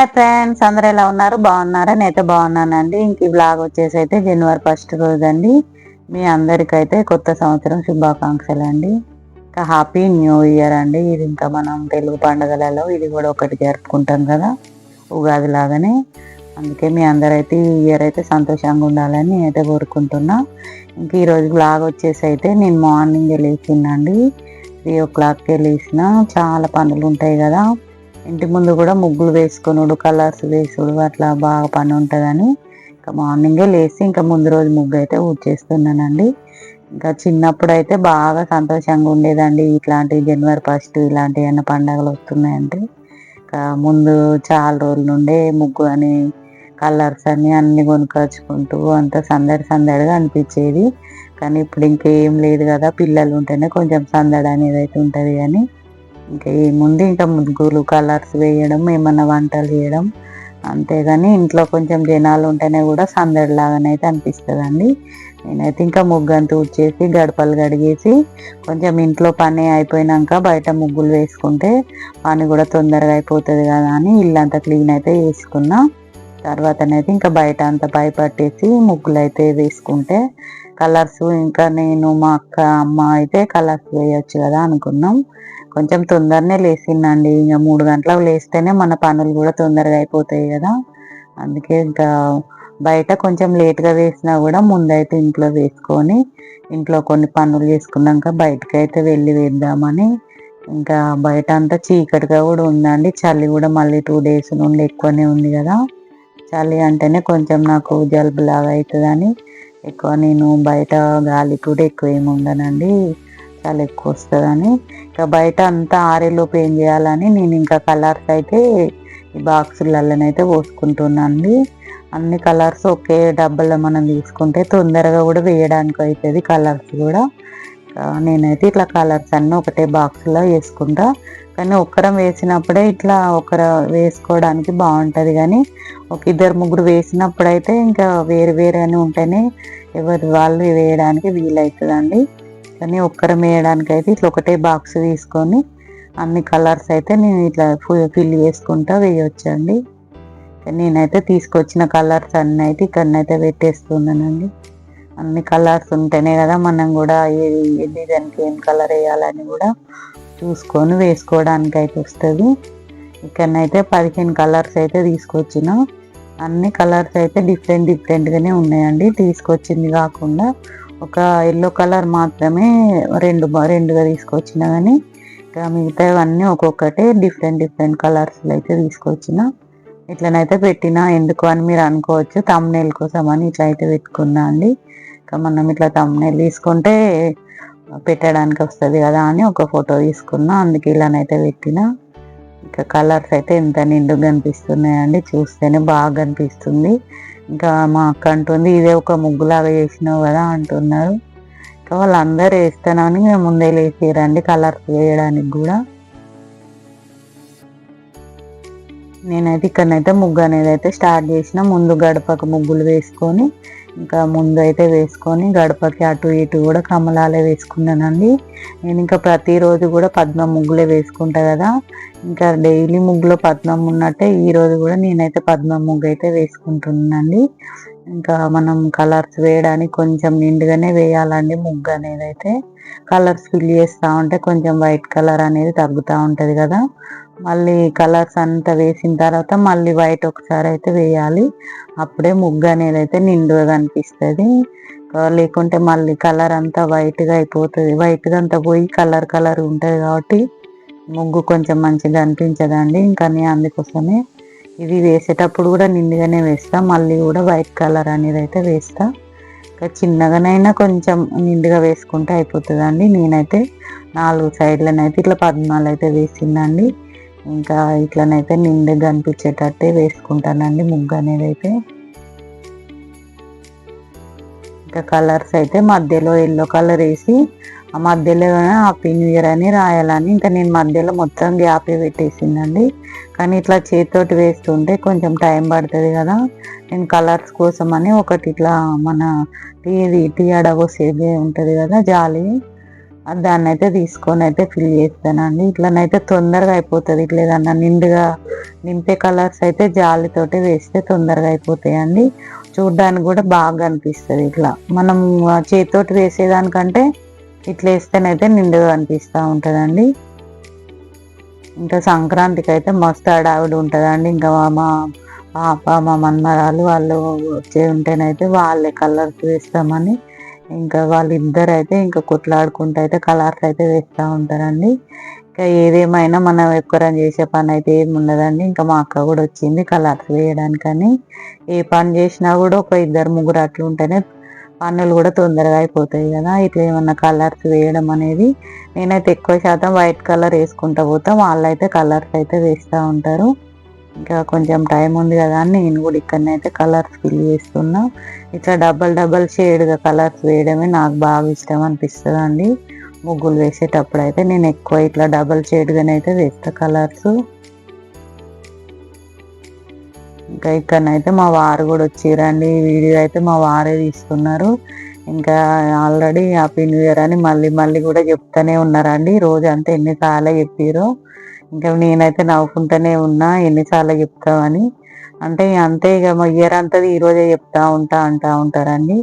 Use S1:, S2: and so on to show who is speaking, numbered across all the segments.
S1: Hi friends, అందరూ ఎలా ఉన్నారు? బాగున్నారా? నేనైతే బాగున్నానండి. ఇంక ఈ బ్లాగ్ వచ్చేసి అయితే జనవరి 1 రోజు అండి. మీ అందరికైతే కొత్త సంవత్సరం శుభాకాంక్షలు అండి. ఇంకా హ్యాపీ న్యూ ఇయర్ అండి. ఇది ఇంకా మనం తెలుగు పండుగలలో ఇది కూడా ఒకటి జరుపుకుంటాం కదా, ఉగాది లాగానే. అందుకే మీ అందరైతే ఈ ఇయర్ అయితే సంతోషంగా ఉండాలని నేనైతే కోరుకుంటున్నా. ఇంక ఈరోజు బ్లాగ్ వచ్చేసి అయితే నేను మార్నింగ్ లేచిందండి. 3 o'clock లేచిన. చాలా పనులు ఉంటాయి కదా, ఇంటి ముందు కూడా ముగ్గులు వేసుకున్నాడు, కలర్స్ వేసుడు, అట్లా బాగా పని ఉంటుందని ఇంకా మార్నింగే లేచి ఇంకా ముందు రోజు ముగ్గు అయితే ఊడ్చేస్తున్నానండి. ఇంకా చిన్నప్పుడు అయితే బాగా సంతోషంగా ఉండేదండి. ఇట్లాంటి జనవరి 1 ఇలాంటి ఏమైనా పండుగలు వస్తున్నాయంటే ఇంకా ముందు చాలా రోజుల నుండే ముగ్గు అని కలర్స్ అని అన్ని కొనుక్కొచ్చుకుంటూ అంత సందడి సందడిగా అనిపించేది. కానీ ఇప్పుడు ఇంకేం లేదు కదా, పిల్లలు ఉంటేనే కొంచెం సందడి అనేది అయితే ఉంటుంది. కానీ ఇంకా ఏముంది, ఇంకా ముగ్గులు కలర్స్ వేయడం, ఏమన్నా వంటలు చేయడం, అంతేగాని ఇంట్లో కొంచెం జనాలు ఉంటేనే కూడా సందడి లాగానైతే అనిపిస్తుందండి. నేనైతే ఇంకా ముగ్గు అంతా ఊడ్చేసి గడపలు కడిగేసి కొంచెం ఇంట్లో పని అయిపోయినాక బయట ముగ్గులు వేసుకుంటే పని కూడా తొందరగా అయిపోతుంది కదా అని ఇల్లంతా క్లీన్ అయితే వేసుకున్నా. తర్వాతనైతే ఇంకా బయట అంతా పై పట్టేసి ముగ్గులు అయితే వేసుకుంటే కలర్స్, ఇంకా నేను మా అక్క అమ్మ అయితే కలర్స్ వేయొచ్చు కదా అనుకున్నాం. కొంచెం తొందరనే లేచిందండి. ఇంకా 3 గంటలకు లేస్తేనే మన పనులు కూడా తొందరగా అయిపోతాయి కదా. అందుకే ఇంకా బయట కొంచెం లేట్గా వేసినా కూడా ముందైతే ఇంట్లో వేసుకొని ఇంట్లో కొన్ని పనులు చేసుకున్నాక బయటకు అయితే వెళ్ళి వేద్దామని. ఇంకా బయట అంతా చీకటిగా కూడా ఉందండి. చలి కూడా మళ్ళీ 2 days నుండి ఎక్కువనే ఉంది కదా. చలి అంటేనే కొంచెం నాకు జలుబు లాగా అవుతుందని ఎక్కువ నేను బయట గాలి కూడా ఎక్కువ ఏమి ఉండనండి, చాలా ఎక్కువ వస్తుందని. ఇంకా బయట అంతా ఆరేలోపు ఏం చేయాలని నేను ఇంకా కలర్స్ అయితే ఈ బాక్సులలోనైతే పోసుకుంటున్నాను. అన్ని కలర్స్ ఒకే డబ్బాలో మనం తీసుకుంటే తొందరగా కూడా వేయడానికి అవుతుంది కలర్స్ కూడా. నేనైతే ఇట్లా కలర్స్ అన్నీ ఒకటే బాక్స్లో వేసుకుంటా. కానీ ఒక్కరం వేసినప్పుడే ఇట్లా ఒకరు వేసుకోవడానికి బాగుంటుంది. కానీ ఒక 2-3 వేసినప్పుడైతే ఇంకా వేరు వేరు అని ఉంటేనే ఎవరి వాళ్ళు వేయడానికి వీలవుతుందండి. కానీ ఒక్కరం వేయడానికి అయితే ఇట్లా ఒకటే బాక్స్ తీసుకొని అన్ని కలర్స్ అయితే నేను ఇట్లా ఫిల్ చేసుకుంటా వేయొచ్చండి. నేనైతే తీసుకొచ్చిన కలర్స్ అన్నీ అయితే ఇక్కడనైతే పెట్టేస్తున్నానండి. అన్ని కలర్స్ ఉంటేనే కదా మనం కూడా ఏ డిజైన్కి ఏం కలర్ వేయాలని కూడా చూసుకొని వేసుకోవడానికి అయితే వస్తుంది. ఇక్కడనైతే 15 కలర్స్ అయితే తీసుకొచ్చిన. అన్ని కలర్స్ అయితే డిఫరెంట్గానే ఉన్నాయండి. తీసుకొచ్చింది కాకుండా ఒక ఎల్లో కలర్ మాత్రమే రెండుగా తీసుకొచ్చిన. కానీ ఇంకా మిగతావన్నీ ఒక్కొక్కటి డిఫరెంట్ కలర్స్లో అయితే తీసుకొచ్చిన. ఇట్లనైతే పెట్టినా ఎందుకు అని మీరు అనుకోవచ్చు, థంబ్నెయిల్ కోసం అని ఇట్లా అయితే పెట్టుకున్నా అండి. ఇంకా మనం ఇట్లా థంబ్నెయిల్ తీసుకుంటే పెట్టడానికి వస్తుంది కదా అని ఒక ఫోటో తీసుకున్నా, అందుకే ఇలానైతే పెట్టిన. ఇంకా కలర్స్ అయితే ఎంత నిండుగా కనిపిస్తున్నాయండి, చూస్తేనే బాగా అనిపిస్తుంది. ఇంకా మా అక్క అంటుంది ఇదే ఒక ముగ్గులాగా చేసినావు కదా అంటున్నారు. ఇంకా వాళ్ళందరూ వేస్తానని మేము ముందే లేచారండి కలర్స్ వేయడానికి కూడా. నేనైతే ఇక్కడనైతే ముగ్గు అనేది అయితే స్టార్ట్ చేసిన. ముందు గడపకు ముగ్గులు వేసుకొని ఇంకా ముందు అయితే వేసుకొని గడపకి అటు ఇటు కూడా కమలాలే వేసుకున్నానండి. నేను ఇంకా ప్రతిరోజు కూడా పద్మం ముగ్గులే వేసుకుంటా కదా, ఇంకా డైలీ ముగ్గులో పద్మం ఉన్నట్టే ఈరోజు కూడా నేనైతే పద్మం ముగ్గు అయితే వేసుకుంటున్నానండి. ఇంకా మనం కలర్స్ వేయడానికి కొంచెం నిండుగానే వేయాలండి ముగ్గు అనేది అయితే. కలర్స్ ఫిల్ చేస్తూ ఉంటే కొంచెం వైట్ కలర్ అనేది తగ్గుతూ ఉంటుంది కదా. మళ్ళీ కలర్స్ అంతా వేసిన తర్వాత మళ్ళీ వైట్ ఒకసారి అయితే వేయాలి, అప్పుడే ముగ్గు అనేది అయితే నిండుగా కనిపిస్తుంది. లేకుంటే మళ్ళీ కలర్ అంతా వైట్గా అయిపోతుంది, వైట్గా అంతా పోయి కలర్ ఉంటుంది కాబట్టి ముగ్గు కొంచెం మంచిగా అనిపించదండి. ఇంకా నేను అందుకోసమే ఇది వేసేటప్పుడు కూడా నిండుగానే వేస్తా, మళ్ళీ కూడా వైట్ కలర్ అనేది అయితే వేస్తా. ఇంకా చిన్నగానైనా కొంచెం నిండుగా వేసుకుంటే అయిపోతుందండి. నేనైతే 4 సైడ్లనైతే ఇట్లా పద్మాలు అయితే వేసిందండి. ఇంకా ఇట్లనైతే నిండుగా కనిపించేటట్టే వేసుకుంటానండి ముగ్గు అనేది అయితే. ఇంకా కలర్స్ అయితే మధ్యలో ఎల్లో కలర్ వేసి ఆ మధ్యలో హ్యాపీ న్యూ ఇయర్ అని రాయాలని ఇంకా నేను మధ్యలో మొత్తం గ్యాప్ పెట్టేసిందండి. కానీ ఇట్లా చేతితోటి వేస్తుంటే కొంచెం టైం పడుతుంది కదా, నేను కలర్స్ కోసం అని ఒకటి ఇట్లా మన టీ అడగొసేది ఉంటుంది కదా జాలి, దాన్ని అయితే తీసుకొని అయితే ఫిల్ చేస్తానండి. ఇట్లనైతే తొందరగా అయిపోతుంది. ఇట్లా ఏదన్నా నిండుగా నింపే కలర్స్ అయితే జాలితోటి వేస్తే తొందరగా అయిపోతాయండి. చూడ్డానికి కూడా బాగా అనిపిస్తుంది. ఇట్లా మనం చేతితోటి వేసేదానికంటే ఇట్లా వేస్తేనైతే నిండుగా అనిపిస్తూ ఉంటుందండి. ఇంకా సంక్రాంతికి అయితే మస్తు హడావిడి ఉంటుందండి. ఇంకా మా పాప మా మన్మరాలు వాళ్ళు వచ్చే ఉంటేనైతే వాళ్ళే కలర్స్ వేస్తామని ఇంకా వాళ్ళిద్దరు అయితే ఇంకా కొట్లాడుకుంటూ అయితే కలర్స్ అయితే వేస్తూ ఉంటారండి. ఇంకా ఏదేమైనా మనం ఒక్కరం చేసే పని అయితే ఏమి ఉండదండి. ఇంకా మా అక్క కూడా వచ్చింది కలర్స్ వేయడానికని. ఏ పని చేసినా కూడా ఒక ఇద్దరు ముగ్గురు అట్లా ఉంటేనే పనులు కూడా తొందరగా అయిపోతాయి కదా. ఇట్లా ఏమన్నా కలర్స్ వేయడం అనేది నేనైతే ఎక్కువ శాతం వైట్ కలర్ వేసుకుంటా పోతా, వాళ్ళైతే కలర్స్ అయితే వేస్తూ ఉంటారు. ఇంకా కొంచెం టైం ఉంది కదా అని నేను కూడా ఇక్కడనైతే కలర్స్ ఫిల్ చేస్తున్నా. ఇట్లా డబల్ షేడ్గా కలర్స్ వేయడమే నాకు బాగా ఇష్టం అనిపిస్తుంది అండి. ముగ్గులు వేసేటప్పుడు అయితే నేను ఎక్కువ ఇట్లా డబల్ షేడ్గానైతే వేస్తా కలర్స్. ఇంకా ఇక్కడనైతే మా వారు కూడా వచ్చిరండి. వీడియో అయితే మా వారే తీస్తున్నారు. ఇంకా ఆల్రెడీ హ్యాపీ న్యూ ఇయర్ అని మళ్ళీ మళ్ళీ కూడా చెప్తానే ఉన్నారండి. రోజు అంతా ఎన్నిసార్లు చెప్పారో. ఇంకా నేనైతే నవ్వుకుంటూనే ఉన్నా, ఎన్నిసార్లు చెప్తామని. అంటే అంతే ఇక మా ఇయర్ అంతది ఈరోజే చెప్తా అంటా ఉంటారండి.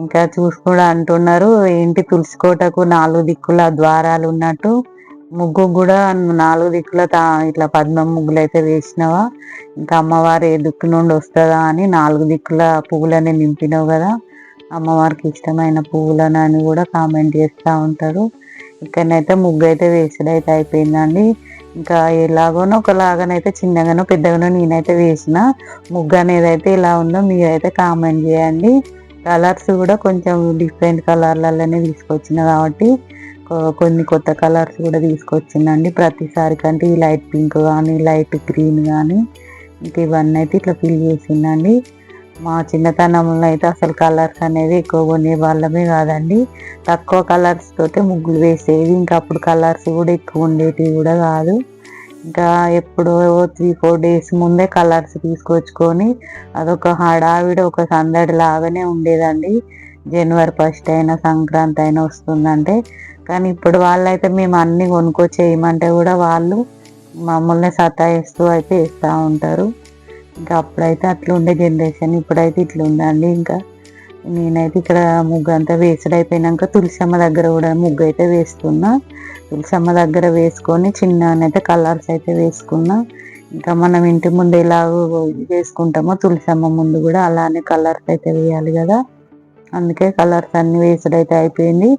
S1: ఇంకా చూసి కూడా అంటున్నారు, ఏంటి తులసికోటకు 4 దిక్కుల ద్వారాలు ఉన్నట్టు ముగ్గు కూడా 4 దిక్కుల ఇట్లా పద్మం ముగ్గులు అయితే వేసినావా, ఇంకా అమ్మవారు ఏ దిక్కు నుండి వస్తుందా అని 4 దిక్కుల పువ్వులని నింపినావు కదా, అమ్మవారికి ఇష్టమైన పువ్వులను అని కూడా కామెంట్ చేస్తూ ఉంటారు. ఇక్కడనైతే ముగ్గు అయితే వేసుడైతే అయిపోయిందండి. ఇంకా ఎలాగోనో ఒకలాగానైతే చిన్నగానో పెద్దగానో నేనైతే వేసిన ముగ్గు అనేది అయితే ఇలా ఉందో మీరైతే కామెంట్ చేయండి. కలర్స్ కూడా కొంచెం డిఫరెంట్ కలర్లలోనే తీసుకొచ్చిన కాబట్టి కొన్ని కొత్త కలర్స్ కూడా తీసుకొచ్చిందండి. ప్రతిసారి కంటే ఈ లైట్ పింక్ కానీ లైట్ గ్రీన్ కానీ ఇంకా ఇవన్నీ అయితే ఇట్లా ఫిల్ చేసిందండి. మా చిన్నతనంలో అయితే అసలు కలర్స్ అనేది ఎక్కువ కొనే వాళ్ళమే కాదండి. తక్కువ కలర్స్ తోటి ముగ్గులు వేసేది. ఇంకా అప్పుడు కలర్స్ కూడా ఎక్కువ ఉండేటివి కూడా కాదు. ఇంకా ఎప్పుడో 3-4 డేస్ ముందే కలర్స్ తీసుకొచ్చుకొని అదొక హడావిడి, ఒక సందడి లాగానే ఉండేదండి. జనవరి 1 అయినా సంక్రాంతి అయినా వస్తుందంటే. కానీ ఇప్పుడు వాళ్ళైతే మేము అన్నీ కొనుక్కొచ్చేయమంటే కూడా వాళ్ళు మమ్మల్ని సతాయిస్తూ అయితే వేస్తూ ఉంటారు. ఇంకా అప్పుడైతే అట్లా ఉండే జనరేషన్, ఇప్పుడైతే ఇట్లా ఉందండి. ఇంకా నేనైతే ఇక్కడ ముగ్గు అంతా వేసుడు అయిపోయినాక తులసమ్మ దగ్గర కూడా ముగ్గు అయితే వేస్తున్నా. తులసమ్మ దగ్గర వేసుకొని చిన్ననైతే కలర్స్ అయితే వేసుకున్నా. ఇంకా మనం ఇంటి ముందు ఎలాగో వేసుకుంటామో తులసమ్మ ముందు కూడా అలానే కలర్స్ అయితే వేయాలి కదా, అందుకే కలర్స్ అన్ని వేసుడైతే అయిపోయింది.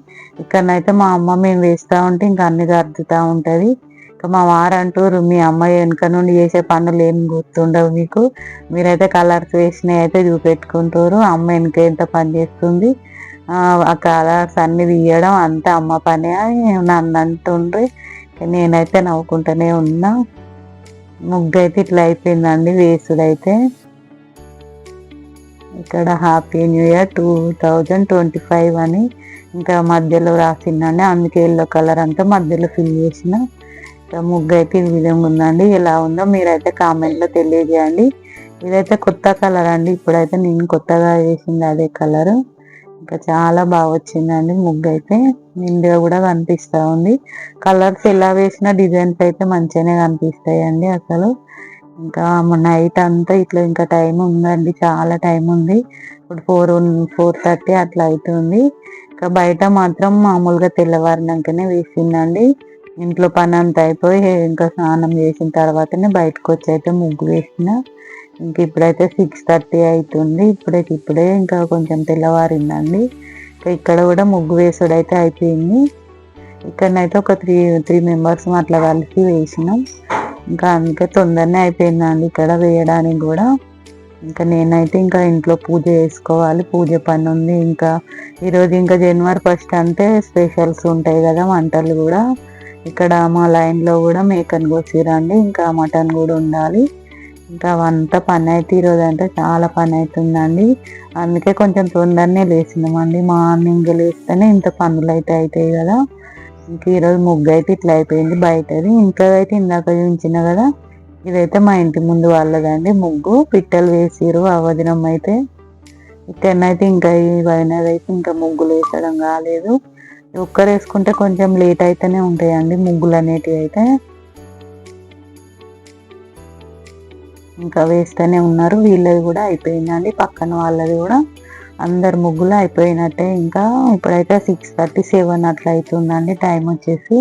S1: ఇక్కడనైతే మా అమ్మ మేము వేస్తూ ఉంటే ఇంకా అన్ని సర్దుతూ ఉంటుంది. ఇంకా మా వారు అంటారు, మీ అమ్మాయి వెనక నుండి చేసే పనులు ఏం గుర్తుండవు మీకు, మీరైతే కలర్స్ వేసినవి అయితే చూపెట్టుకుంటారు, అమ్మ వెనక ఎంత పని చేస్తుంది, ఆ కలర్స్ అన్ని తీయడం అంతా అమ్మ పని అని నన్ను అంటుండ్రి. నేనైతే నవ్వుకుంటూనే ఉన్నా. ముగ్గు అయితే ఇట్లా అయిపోయిందండి వేసుడైతే. ఇక్కడ హ్యాపీ న్యూ ఇయర్ 2025 అని ఇంకా మధ్యలో రాసిందండి. అందుకే ఎల్లో కలర్ అంతా మధ్యలో ఫిల్ చేసిన. ఇంకా ముగ్గు అయితే ఈ విధంగా ఉందండి. ఎలా ఉందో మీరైతే కామెంట్లో తెలియజేయండి. ఇదైతే కొత్త కలర్ అండి, ఇప్పుడైతే నేను కొత్తగా వేసింది అదే కలరు. ఇంకా చాలా బాగా వచ్చిందండి ముగ్గు అయితే, నిండుగా కూడా కనిపిస్తూ ఉంది. కలర్స్ ఎలా వేసినా డిజైన్స్ అయితే మంచిగానే కనిపిస్తాయండి అసలు. ఇంకా నైట్ అంతా ఇట్లా ఇంకా టైం ఉందండి, చాలా టైం ఉంది. ఇప్పుడు 4:30 అట్లా అవుతుంది. ఇంకా బయట మాత్రం మామూలుగా తెల్లవారినాకనే వేసిందండి. ఇంట్లో పని అంతా అయిపోయి ఇంకా స్నానం చేసిన తర్వాతనే బయటకు వచ్చి అయితే ముగ్గు వేసిన. ఇంక ఇప్పుడైతే 6:30 అవుతుంది. ఇప్పుడే ఇంకా కొంచెం తెల్లవారిందండి. ఇంకా ఇక్కడ కూడా ముగ్గు వేసుడు అయితే అయిపోయింది. ఇక్కడనైతే ఒక త్రీ మెంబర్స్ అట్లా కలిసి వేసినాం. ఇంకా అందుకే తొందరనే అయిపోయిందండి ఇక్కడ వేయడానికి కూడా. ఇంకా నేనైతే ఇంకా ఇంట్లో పూజ చేసుకోవాలి, పూజ పని ఉంది. ఇంకా ఈరోజు ఇంకా జనవరి 1 అంటే స్పెషల్స్ ఉంటాయి కదా, వంటలు కూడా. ఇక్కడ మా లైన్లో కూడా మేకను కోసిరండి, ఇంకా మటన్ కూడా ఉండాలి. ఇంకా అవంతా పని అయితే ఈరోజు అంటే చాలా పని అవుతుందండి. అందుకే కొంచెం తొందరనే లేచినామండి. మార్నింగ్ లేస్తేనే ఇంత పనులు అయితే అవుతాయి కదా. ఇంక ఈరోజు ముగ్గు అయితే ఇట్లా అయిపోయింది బయటది. ఇంట్లో అయితే ఇందాక చూపించిన కదా, ఇదైతే మా ఇంటి ముందు వాళ్ళదండి ముగ్గు. పిట్టలు వేసిరు ఆ వదినం అయితే. ఇక్కడనైతే ఇంకా ఈ వైనదైతే ఇంకా ముగ్గులు వేసడం కాలేదు. ఒక్కరు వేసుకుంటే కొంచెం లేట్ అయితేనే ఉంటాయండి ముగ్గులు అనేటివి అయితే. ఇంకా వేస్తూనే ఉన్నారు. వీళ్ళది కూడా అయిపోయిందండి, పక్కన వాళ్ళది కూడా అందరు ముగ్గులు అయిపోయినట్టే. ఇంకా ఇప్పుడైతే 6:37 అట్లా అవుతుందండి టైం వచ్చేసి.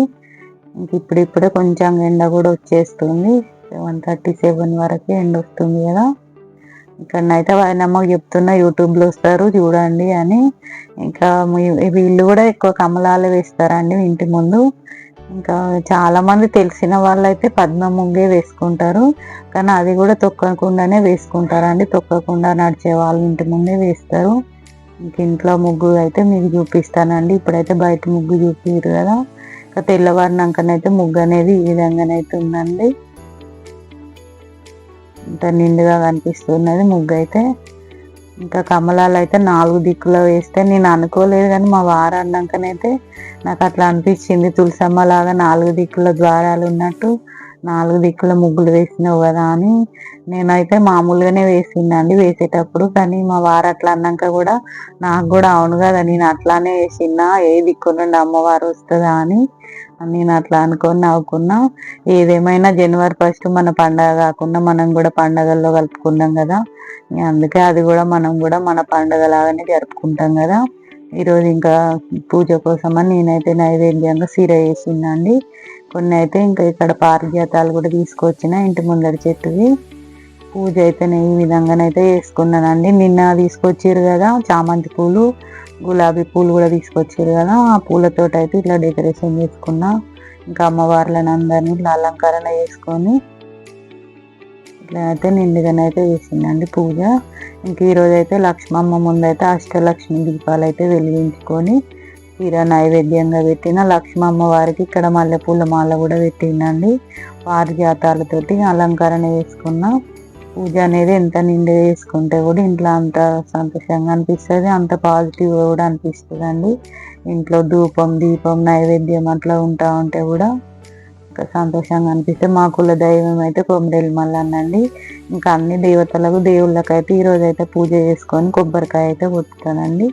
S1: ఇంక ఇప్పుడిప్పుడే కొంచెం ఎండ కూడా వచ్చేస్తుంది. 7:37 వరకు ఎండ వస్తుంది కదా. ఇక్కడనైతే వాయనమ్మకు చెప్తున్నా యూట్యూబ్లో వస్తారు చూడండి అని. ఇంకా వీళ్ళు కూడా ఎక్కువ కమలాలు వేస్తారండి ఇంటి ముందు. ఇంకా చాలా మంది తెలిసిన వాళ్ళైతే పద్మ ముగ్గే వేసుకుంటారు, కానీ అది కూడా తొక్కకుండానే వేసుకుంటారండి. తొక్కకుండా నడిచే వాళ్ళు ఇంటి ముందే వేస్తారు. ఇంక ఇంట్లో ముగ్గు అయితే మీకు చూపిస్తానండి. ఇప్పుడైతే బయట ముగ్గు చూపిరు కదా. ఇంకా తెల్లవారినాకనైతే ముగ్గు అనేది ఈ విధంగానైతే ఉందండి. ఇంత నిండుగా కనిపిస్తున్నది ముగ్గు అయితే. ఇంకా కమలాలు అయితే 4 దిక్కులో వేస్తే నేను అనుకోలేదు, కానీ మా వారు అన్నాకనైతే నాకు అట్లా అనిపించింది. తులసమ్మ లాగా 4 దిక్కుల ద్వారాలు ఉన్నట్టు 4 దిక్కుల ముగ్గులు వేసినావు కదా అని. నేనైతే మామూలుగానే వేసిందండి వేసేటప్పుడు, కానీ మా వారు అట్లా అన్నాక కూడా నాకు కూడా అవును కదా నేను అట్లానే వేసినా, ఏ దిక్కు నుండి అమ్మవారు వస్తుందా అని నేను అట్లా అనుకొని నవ్వుకున్నా. ఏదేమైనా జనవరి 1 మన పండగ కాకుండా మనం కూడా పండగల్లో కలుపుకున్నాం కదా. అందుకే అది కూడా మనం కూడా మన పండగ లాగానే జరుపుకుంటాం కదా. ఈరోజు ఇంకా పూజ కోసమని నేనైతే నైవేద్యంగా సీర వేసిందండి. కొన్ని అయితే ఇంకా ఇక్కడ పారిజాతాలు కూడా తీసుకొచ్చిన ఇంటి ముందర చెట్టువి. పూజ అయితే నేను ఈ విధంగానైతే వేసుకున్నానండి. నిన్న తీసుకొచ్చారు కదా చామంతి పూలు, గులాబీ పూలు కూడా తీసుకొచ్చారు కదా. ఆ పూలతో అయితే ఇట్లా డెకరేషన్ చేసుకున్నా. ఇంకా అమ్మవార్లను అందరినీ ఇట్లా అలంకరణ చేసుకొని ఇట్లా అయితే నిండుగానైతే వేసిందండి పూజ. ఇంక ఈరోజు అయితే లక్ష్మమ్మ ముందైతే అష్టలక్ష్మి దీపాలు అయితే వెలిగించుకొని చీర నైవేద్యంగా పెట్టిన. లక్ష్మమ్మ వారికి ఇక్కడ మల్లెపూల మాల కూడా పెట్టిందండి. పారిజాతాలతోటి అలంకరణ చేసుకున్న. పూజ అనేది ఎంత నిండుగా చేసుకుంటే కూడా ఇంట్లో అంత సంతోషంగా అనిపిస్తుంది, అంత పాజిటివ్ కూడా అనిపిస్తుంది అండి. ఇంట్లో ధూపం దీపం నైవేద్యం అట్లా ఉంటా ఉంటే కూడా ఇంకా సంతోషంగా అనిపిస్తుంది. మా కుల దైవం అయితే కొమరేలు మల్లన్నండి. ఇంకా అన్ని దేవతలకు దేవుళ్ళకైతే ఈరోజు అయితే పూజ చేసుకొని కొబ్బరికాయ అయితే కొట్టుతానండి.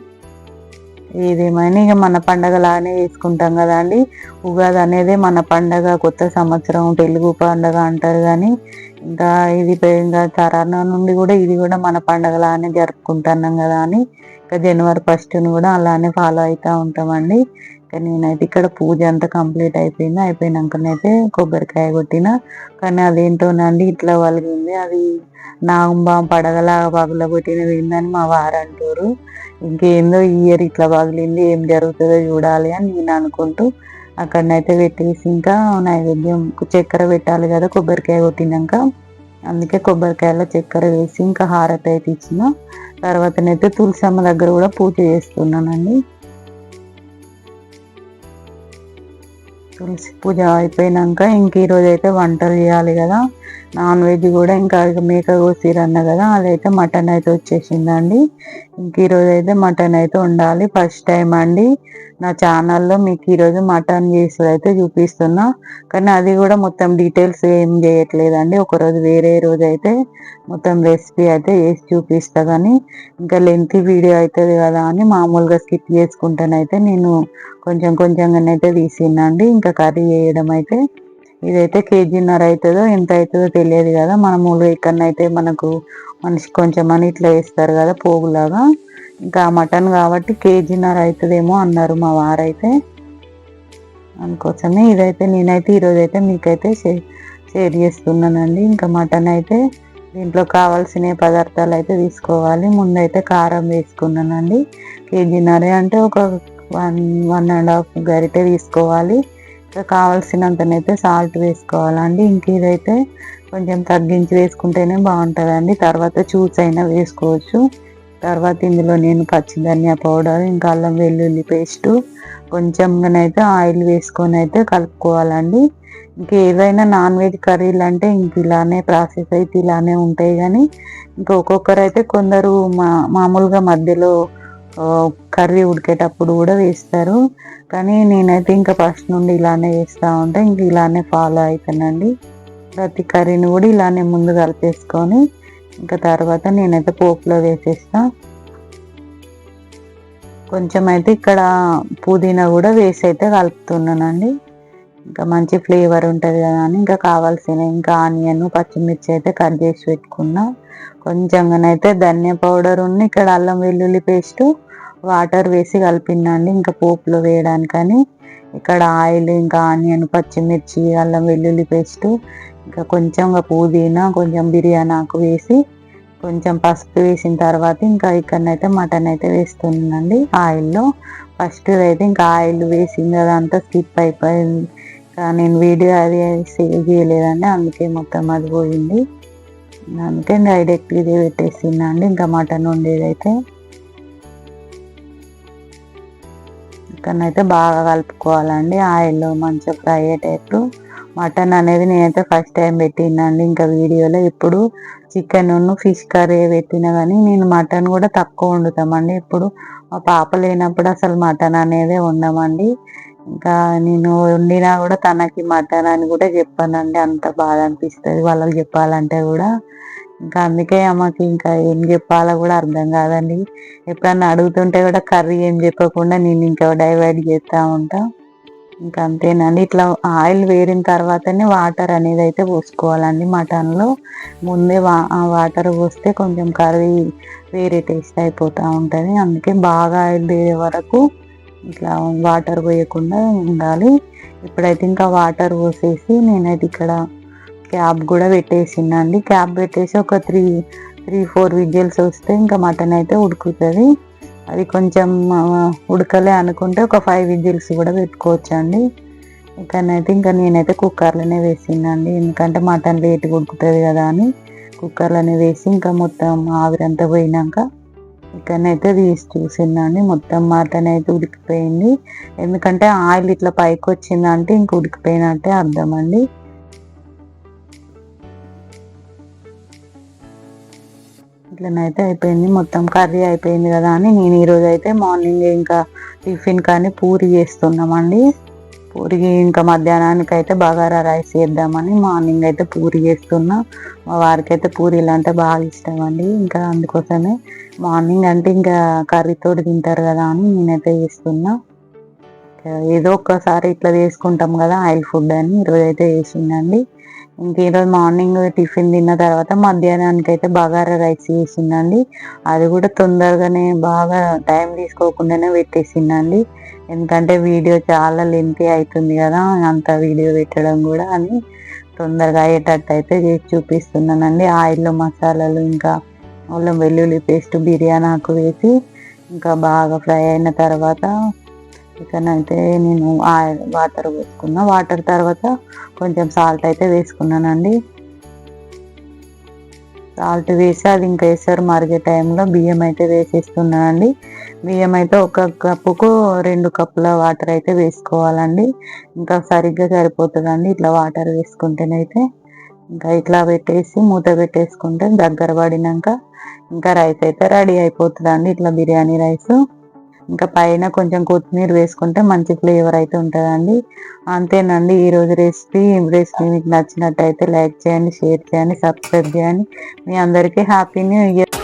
S1: ఏదేమైనా ఇక మన పండగలానే చేసుకుంటాం కదా అండి. ఉగాది అనేది మన పండగ, కొత్త సంవత్సరం, తెలుగు పండగ అంటారు. కానీ ఇంకా ఇది ఇంకా తరాల నుండి కూడా ఇది కూడా మన పండగలానే జరుపుకుంటున్నాం కదా అని ఇంకా జనవరి 1 కూడా అలానే ఫాలో అవుతూ ఉంటామండి. ఇంకా నేనైతే ఇక్కడ పూజ అంతా కంప్లీట్ అయిపోయింది. అయిపోయినాకనైతే కొబ్బరికాయ కొట్టిన. కానీ అదేంటోనండి ఇట్లా వలిగింది. అది నాగంబా పడగలాగా పగల కొట్టినది ఏందని మా వారు అంటారు. ఇంకేందో ఈ ఇయర్ ఇట్లా పగిలింది, ఏం జరుగుతుందో చూడాలి అని నేను అనుకుంటూ అక్కడనైతే పెట్టేసి ఇంకా నైవేద్యం చక్కెర పెట్టాలి కదా కొబ్బరికాయ కొట్టినాక. అందుకే కొబ్బరికాయలో చక్కెర వేసి ఇంకా హారతి అయితే ఇచ్చిన. తర్వాతనైతే తులసమ్మ దగ్గర కూడా పూజ చేస్తున్నానండి. తులసి పూజ అయిపోయినాక ఇంక ఈరోజు అయితే వంటలు చేయాలి కదా. నాన్ వెజ్ కూడా ఇంకా మేక కోసిరన్న కదా, అదైతే మటన్ అయితే వచ్చేసిందండి. ఇంక ఈరోజు అయితే మటన్ అయితే ఉండాలి. ఫస్ట్ టైం అండి నా ఛానల్లో మీకు ఈరోజు మటన్ చేసుడు అయితే చూపిస్తున్నా. కానీ అది కూడా మొత్తం డీటెయిల్స్ ఏం చేయట్లేదండి. ఒకరోజు వేరే రోజు అయితే మొత్తం రెసిపీ అయితే వేసి చూపిస్తా. కానీ ఇంకా లెంతీ వీడియో అవుతుంది కదా అని మామూలుగా స్కిప్ చేసుకుంటానైతే నేను కొంచెం కొంచెంగానైతే తీసిందండి. ఇంకా కర్రీ చేయడం అయితే ఇదైతే 1.5 kg అవుతుందో ఎంత అవుతుందో తెలియదు కదా. మామూలుగా ఇక్కడనైతే మనకు మనిషి కొంచెం అని ఇట్లా వేస్తారు కదా పోగులాగా. ఇంకా మటన్ కాబట్టి 1.5 kg అవుతుందేమో అన్నారు మా వారైతే. అందుకోసమే ఇదైతే నేనైతే ఈరోజు అయితే మీకైతే షేర్ చేస్తున్నానండి. ఇంకా మటన్ అయితే దీంట్లో కావాల్సిన పదార్థాలు అయితే తీసుకోవాలి. ముందైతే కారం వేసుకున్నానండి. 1.5 kg అంటే ఒక 1.5 గరిటె తీసుకోవాలి. ఇంకా కావాల్సినంతనైతే సాల్ట్ వేసుకోవాలండి. ఇంక ఇదైతే కొంచెం తగ్గించి వేసుకుంటేనే బాగుంటుందండి. తర్వాత చూస్ అయినా వేసుకోవచ్చు. తర్వాత ఇందులో నేను పచ్చి ధనియా పౌడర్, ఇంకా అల్లం వెల్లుల్లి పేస్టు, కొంచెంగానైతే ఆయిల్ వేసుకొని అయితే కలుపుకోవాలండి. ఇంకేదైనా నాన్ వెజ్ కర్రీలు అంటే ఇంక ఇలానే ప్రాసెస్ అయితే ఇలానే ఉంటాయి. కానీ ఇంకా ఒక్కొక్కరు అయితే కొందరు మామూలుగా మధ్యలో కర్రీ ఉడికేటప్పుడు కూడా వేస్తారు. కానీ నేనైతే ఇంకా ఫస్ట్ నుండి ఇలానే వేస్తూ ఉంటా. ఇంక ఇలానే ఫాలో అవుతానండి. ప్రతి కర్రీని కూడా ఇలానే ముందు కలిపేసుకొని ఇంకా తర్వాత నేనైతే పోపులో వేసేస్తా. కొంచెం అయితే ఇక్కడ పుదీనా కూడా వేసి అయితే కలుపుతున్నానండి. ఇంకా మంచి ఫ్లేవర్ ఉంటుంది కదా అని ఇంకా కావాల్సిన ఇంకా ఆనియన్ పచ్చిమిర్చి అయితే కట్ చేసి పెట్టుకున్నా. కొంచెంగానైతే ధనియా పౌడర్ ఉన్న ఇక్కడ అల్లం వెల్లుల్లి పేస్ట్ వాటర్ వేసి కలిపినండి ఇంకా పోపులో వేయడానికని. ఇక్కడ ఆయిల్ ఇంకా ఆనియన్ పచ్చిమిర్చి అల్లం వెల్లుల్లి పేస్ట్ ఇంకా కొంచెం పుదీనా కొంచెం బిర్యానీ ఆకు వేసి కొంచెం పసుపు వేసిన తర్వాత ఇంకా ఇక్కడనైతే మటన్ అయితే వేస్తున్నానండి ఆయిల్లో. ఫస్ట్ అయితే ఇంకా ఆయిల్ వేసింది అదంతా స్కిప్ అయిపోయింది. నేను వీడియో అది సేవ్ చేయలేదండి, అందుకే మొత్తం అది పోయింది. అందుకే డైరెక్ట్ ఇదే పెట్టేసిందండి ఇంకా మటన్ వండేదైతే. ఇక్కడనైతే బాగా కలుపుకోవాలండి ఆయిల్లో మంచిగా ఫ్రై అయ్యేటట్టు. మటన్ అనేది నేనైతే ఫస్ట్ టైం పెట్టినండి ఇంకా వీడియోలో. ఇప్పుడు చికెన్ ఫిష్ కర్రీ పెట్టినా కానీ నేను మటన్ కూడా తక్కువ వండుతామండి. ఇప్పుడు మా పాప లేనప్పుడు అసలు మటన్ అనేది వండమండి. ఇంకా నేను వండినా కూడా తనకి మటన్ అని కూడా చెప్పానండి, అంత బాధ అనిపిస్తుంది వాళ్ళకి చెప్పాలంటే కూడా. ఇంకా అందుకే ఆమెకి ఇంకా ఏం చెప్పాలో కూడా అర్థం కాదండి. ఎప్పుడన్నా అడుగుతుంటే కూడా కర్రీ ఏం చెప్పకుండా నేను ఇంకా డైవర్ట్ చేస్తూ ఉంటా. ఇంకా అంతేనండి. ఇట్లా ఆయిల్ వేరిన తర్వాతనే వాటర్ అనేది అయితే పోసుకోవాలండి మటన్లో. ముందే వాటర్ పోస్తే కొంచెం కర్రీ వేరే టేస్ట్ అయిపోతూ ఉంటుంది. అందుకే బాగా ఆయిల్ వేరే వరకు ఇట్లా వాటర్ పోయకుండా ఉండాలి. ఇప్పుడైతే ఇంకా వాటర్ పోసేసి నేనైతే ఇక్కడ క్యాప్ కూడా పెట్టేసిందండి. క్యాప్ పెట్టేసి ఒక 3-4 విజిల్స్ వస్తే ఇంకా మటన్ అయితే ఉడుకుతుంది. అది కొంచెం ఉడకలే అనుకుంటే ఒక 5 విజిల్స్ కూడా పెట్టుకోవచ్చండి. ఇక్కడనైతే ఇంకా నేనైతే కుక్కర్లోనే వేసిందండి, ఎందుకంటే మటన్ లేట్గా ఉడుకుతుంది కదా అని కుక్కర్లోనే వేసి ఇంకా మొత్తం ఆవిరంతా పోయినాక ఇక్కడనైతే తీసి చూసిందండి. మొత్తం మటన్ అయితే ఉడికిపోయింది. ఎందుకంటే ఆయిల్ ఇట్లా పైకి వచ్చిందంటే ఇంక ఉడికిపోయినట్టే అర్థం అండి. ఇట్లనైతే అయిపోయింది, మొత్తం కర్రీ అయిపోయింది కదా అని నేను ఈరోజు అయితే మార్నింగ్ ఇంకా టిఫిన్ కానీ పూరి చేస్తున్నామండి. పూరికి ఇంకా మధ్యాహ్నానికి అయితే బగారా రైస్ చేద్దామని మార్నింగ్ అయితే పూరి చేస్తున్నా. మా వారికి అయితే పూరీలు అంటే బాగా ఇష్టం అండి. ఇంకా అందుకోసమే మార్నింగ్ అంటే ఇంకా కర్రీతో తింటారు కదా అని నేనైతే చేస్తున్నా. ఏదో ఒక్కసారి ఇట్లా చేసుకుంటాం కదా ఆయిల్ ఫుడ్ అని ఈరోజు అయితే చేసిందండి. ఇంక ఈరోజు మార్నింగ్ టిఫిన్ తిన్న తర్వాత మధ్యాహ్నానికి అయితే బగారా రైస్ చేసిందండి. అది కూడా తొందరగానే బాగా టైం తీసుకోకుండానే పెట్టేసిందండి. ఎందుకంటే వీడియో చాలా లెంతీ అవుతుంది కదా అంత వీడియో పెట్టడం కూడా అని తొందరగా అయ్యేటట్టు అయితే చేసి చూపిస్తున్నానండి. ఆయిల్లో మసాలాలు ఇంకా అల్లం వెల్లుల్లి పేస్ట్ బిర్యానీ ఆకు వేసి ఇంకా బాగా ఫ్రై అయిన తర్వాత చికెన్ అయితే నేను వాటర్ వేసుకున్నా. వాటర్ తర్వాత కొంచెం సాల్ట్ అయితే వేసుకున్నానండి. సాల్ట్ వేసి అది ఇంకా వేసారు మరిగే టైంలో బియ్యం అయితే వేసేస్తున్నానండి. బియ్యం అయితే ఒక కప్పుకు 2 కప్పుల వాటర్ అయితే వేసుకోవాలండి. ఇంకా సరిగ్గా సరిపోతుందండి ఇట్లా వాటర్ వేసుకుంటేనైతే. ఇంకా ఇట్లా పెట్టేసి మూత పెట్టేసుకుంటే దగ్గర పడినాక ఇంకా రైస్ అయితే రెడీ అయిపోతుందండి, ఇట్లా బిర్యానీ రైస్. ఇంకా పైన కొంచెం కొత్తిమీర వేసుకుంటే మంచి ఫ్లేవర్ అయితే ఉంటుందండి. అంతేనండి ఈరోజు రెసిపీ. మీకు నచ్చినట్టయితే లైక్ చేయండి, షేర్ చేయండి, సబ్స్క్రైబ్ చేయండి. మీ అందరికీ హ్యాపీ న్యూ ఇయర్.